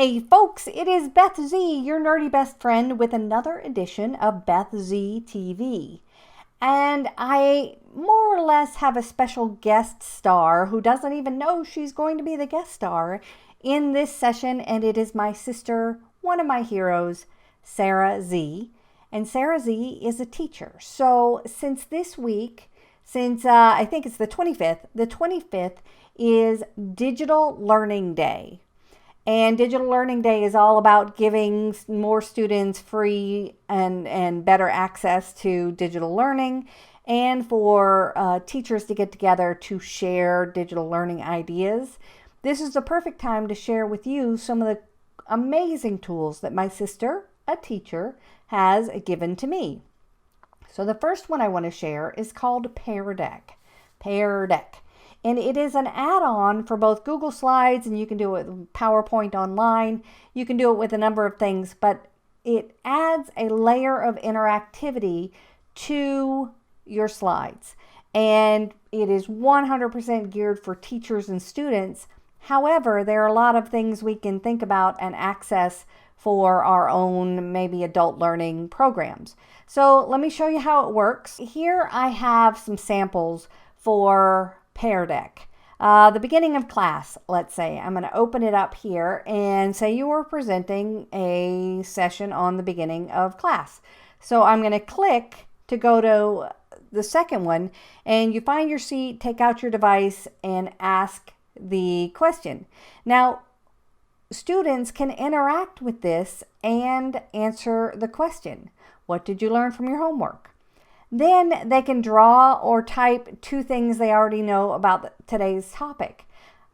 Hey folks, it is Beth Z, your nerdy best friend, with another edition of Beth Z TV. And I more or less have a special guest star who doesn't even know she's going to be the guest star in this session, and it is my sister, one of my heroes, Sarah Z. And Sarah Z is a teacher. So since this week, I think it's the 25th is Digital Learning Day. And Digital Learning Day is all about giving more students free and better access to digital learning, and for teachers to get together to share digital learning ideas. This is the perfect time to share with you some of the amazing tools that my sister, a teacher, has given to me. So the first one I want to share is called Peardeck. Peardeck. And it is an add-on for both Google Slides, and you can do it with PowerPoint online. You can do it with a number of things, but it adds a layer of interactivity to your slides. And it is 100% geared for teachers and students. However, there are a lot of things we can think about and access for our own, maybe adult learning programs. So let me show you how it works. Here I have some samples for Peardeck. The beginning of class, let's say. I'm going to open it up here and say you were presenting a session on the beginning of class. So I'm going to click to go to the second one, and you find your seat, take out your device, and ask the question. Now, students can interact with this and answer the question. What did you learn from your homework? Then they can draw or type two things they already know about today's topic.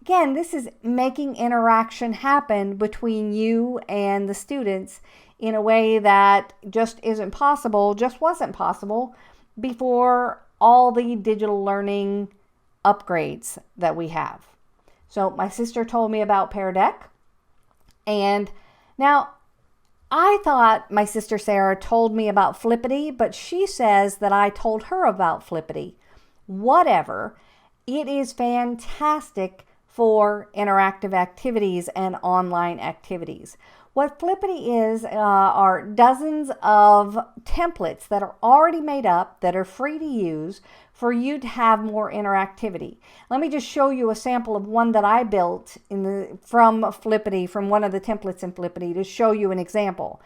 Again, this is making interaction happen between you and the students in a way that just wasn't possible before all the digital learning upgrades that we have. So my sister told me about Peardeck, and now I thought my sister Sarah told me about Flippity, but she says that I told her about Flippity. Whatever. It is fantastic for interactive activities and online activities. What Flippity is are dozens of templates that are already made up that are free to use for you to have more interactivity. Let me just show you a sample of one that I built from Flippity, from one of the templates in Flippity, to show you an example.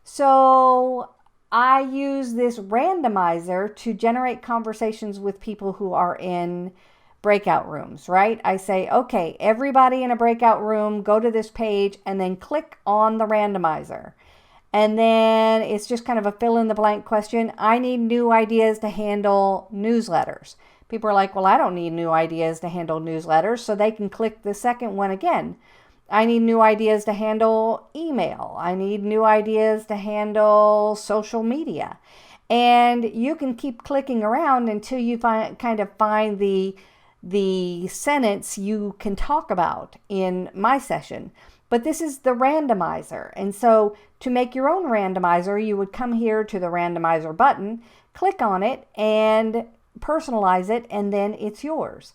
So I use this randomizer to generate conversations with people who are in breakout rooms, right? I say, okay, everybody in a breakout room, go to this page and then click on the randomizer. And then it's just kind of a fill in the blank question. I need new ideas to handle newsletters. People are like, well, I don't need new ideas to handle newsletters. So they can click the second one again. I need new ideas to handle email. I need new ideas to handle social media. And you can keep clicking around until you find the sentence you can talk about in my session. But this is the randomizer. And so to make your own randomizer, you would come here to the randomizer button, click on it, and personalize it, and then it's yours.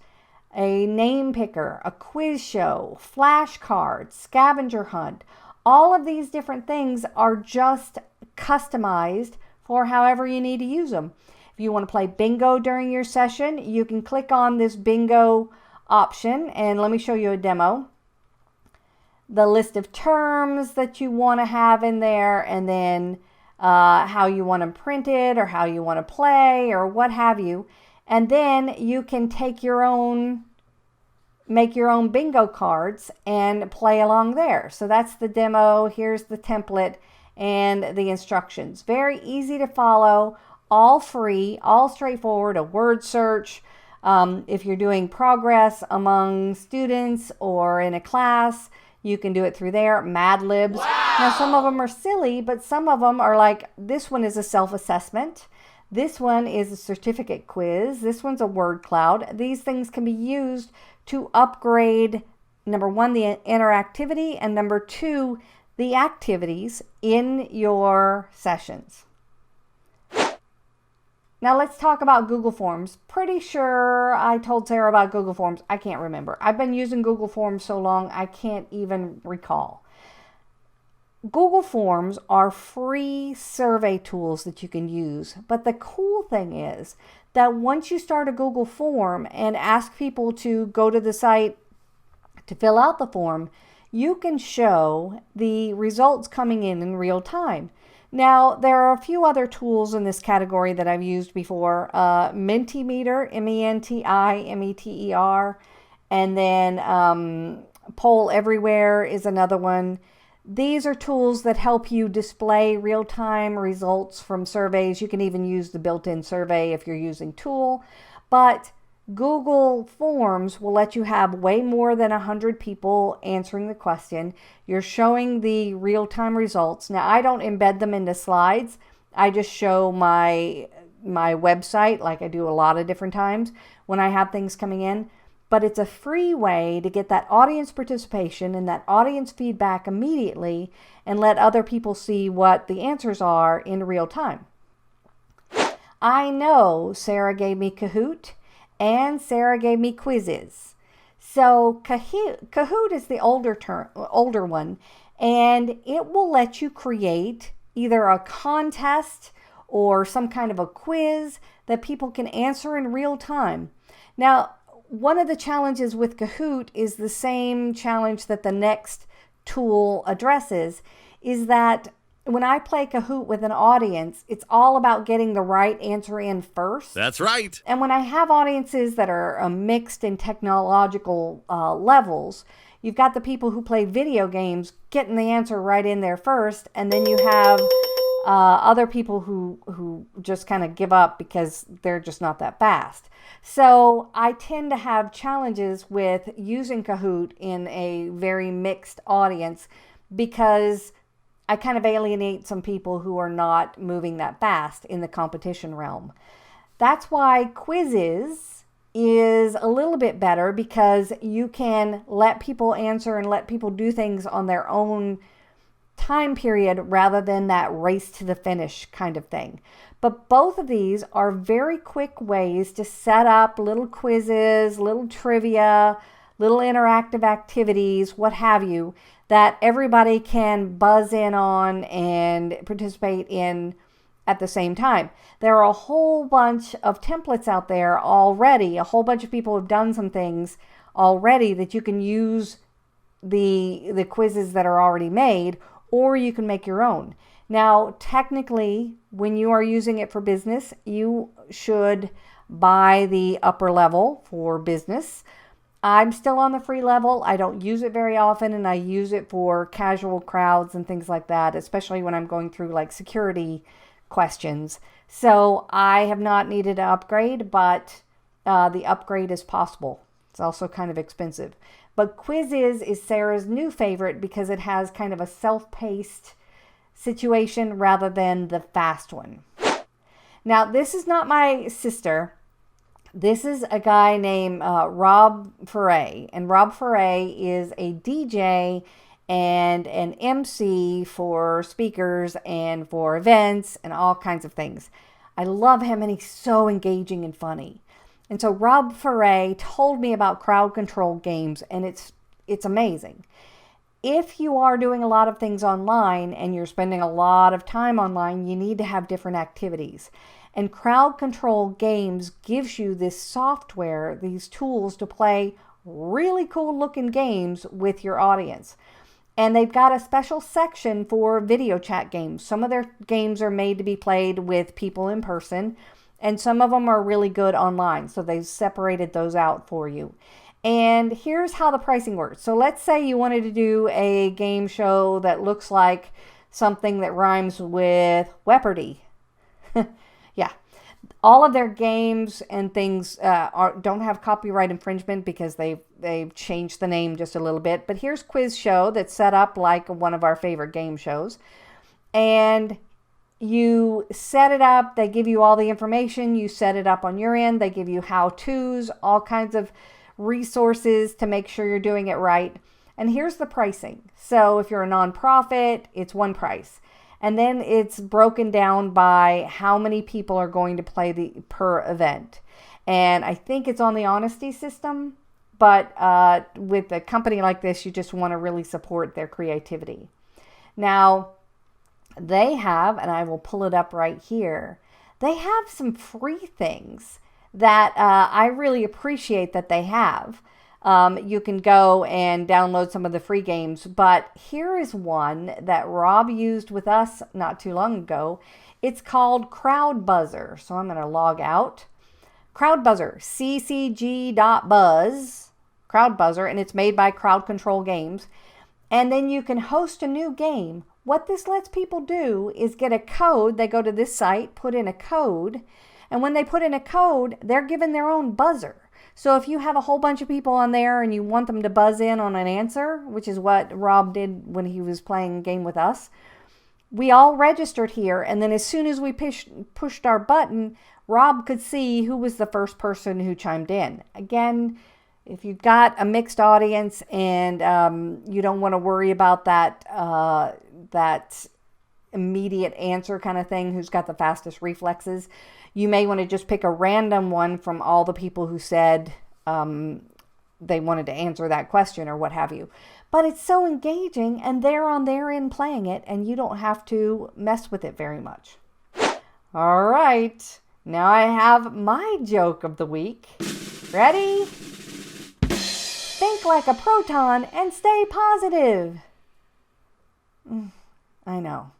A name picker, a quiz show, flashcards, scavenger hunt, all of these different things are just customized for however you need to use them. If you want to play bingo during your session, you can click on this bingo option, and let me show you a demo. The list of terms that you want to have in there, and then how you want to print it, or how you want to play, or what have you. And then you can make your own bingo cards and play along there. So that's the demo. Here's the template and the instructions. Very easy to follow, all free, all straightforward, a word search. If you're doing progress among students or in a class, you can do it through there. Mad Libs. Wow. Now, some of them are silly, but some of them are like, this one is a self-assessment. This one is a certificate quiz. This one's a word cloud. These things can be used to upgrade, number one, the interactivity, and number two, the activities in your sessions. Now let's talk about Google Forms. Pretty sure I told Sarah about Google Forms. I can't remember. I've been using Google Forms so long, I can't even recall. Google Forms are free survey tools that you can use. But the cool thing is that once you start a Google form and ask people to go to the site to fill out the form, you can show the results coming in real time. Now, there are a few other tools in this category that I've used before. Mentimeter, Mentimeter, and then Poll Everywhere is another one. These are tools that help you display real-time results from surveys. You can even use the built-in survey if you're using Tool, but Google Forms will let you have way more than 100 people answering the question. You're showing the real-time results. Now, I don't embed them into slides. I just show my website like I do a lot of different times when I have things coming in. But it's a free way to get that audience participation and that audience feedback immediately and let other people see what the answers are in real time. I know Sarah gave me Kahoot and Sarah gave me Quizizz. So Kahoot is the older one, and it will let you create either a contest or some kind of a quiz that people can answer in real time. Now, one of the challenges with Kahoot is the same challenge that the next tool addresses, is that when I play Kahoot with an audience, it's all about getting the right answer in first. That's right. And when I have audiences that are mixed in technological levels, you've got the people who play video games getting the answer right in there first, and then you have other people who just kind of give up because they're just not that fast. So I tend to have challenges with using Kahoot in a very mixed audience because I kind of alienate some people who are not moving that fast in the competition realm. That's why Quizizz is a little bit better, because you can let people answer and let people do things on their own time period rather than that race to the finish kind of thing. But both of these are very quick ways to set up little quizzes, little trivia, little interactive activities, what have you, that everybody can buzz in on and participate in at the same time. There are a whole bunch of templates out there already. A whole bunch of people have done some things already that you can use the quizzes that are already made, or you can make your own. Now, technically, when you are using it for business, you should buy the upper level for business. I'm still on the free level. I don't use it very often, and I use it for casual crowds and things like that, especially when I'm going through like security questions. So I have not needed to upgrade, but the upgrade is possible. It's also kind of expensive. But Quizizz is Sarah's new favorite because it has kind of a self-paced situation rather than the fast one. Now, this is not my sister. This is a guy named Rob Foray, and Rob Foray is a DJ and an MC for speakers and for events and all kinds of things. I love him, and he's so engaging and funny. And so Rob Foray told me about Crowd Control Games, and it's amazing. If you are doing a lot of things online and you're spending a lot of time online, you need to have different activities. And Crowd Control Games gives you this software, these tools to play really cool looking games with your audience. And they've got a special section for video chat games. Some of their games are made to be played with people in person, and some of them are really good online. So they've separated those out for you. And here's how the pricing works. So let's say you wanted to do a game show that looks like something that rhymes with Wepperty. Yeah. All of their games and things don't have copyright infringement because they've changed the name just a little bit. But here's Quiz Show that's set up like one of our favorite game shows. And you set it up. They give you all the information. You set it up on your end. They give you how-tos, all kinds of resources to make sure you're doing it right. And here's the pricing. So if you're a nonprofit, it's one price. And then it's broken down by how many people are going to play per event. And I think it's on the honesty system, but with a company like this, you just want to really support their creativity. Now, they have, and I will pull it up right here, they have some free things that I really appreciate that they have. You can go and download some of the free games, but here is one that Rob used with us not too long ago. It's called CrowdBuzzer. So I'm going to log out. CrowdBuzzer, ccg.buzz, CrowdBuzzer, and it's made by CrowdControlGames. And then you can host a new game. What this lets people do is get a code. They go to this site, put in a code, and when they put in a code, they're given their own buzzer. So if you have a whole bunch of people on there and you want them to buzz in on an answer, which is what Rob did when he was playing a game with us, we all registered here, and then as soon as we pushed our button, Rob could see who was the first person who chimed in. Again, if you've got a mixed audience and you don't want to worry about that immediate answer kind of thing, who's got the fastest reflexes, you may want to just pick a random one from all the people who said they wanted to answer that question or what have you. But it's so engaging, and they're on their end playing it, and you don't have to mess with it very much. All right, now I have my joke of the week. Ready? Think like a proton and stay positive. I know.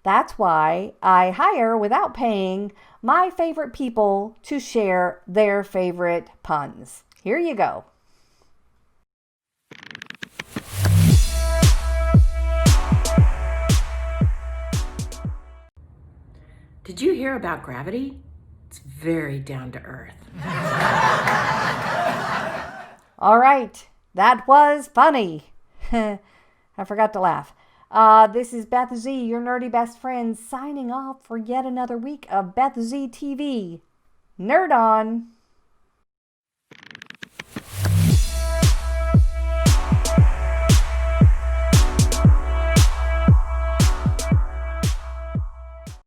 That's why I hire, without paying, my favorite people to share their favorite puns. Here you go. Did you hear about gravity? It's very down to earth. All right, that was funny. I forgot to laugh. This is Beth Z, your nerdy best friend, signing off for yet another week of Beth Z TV. Nerd on!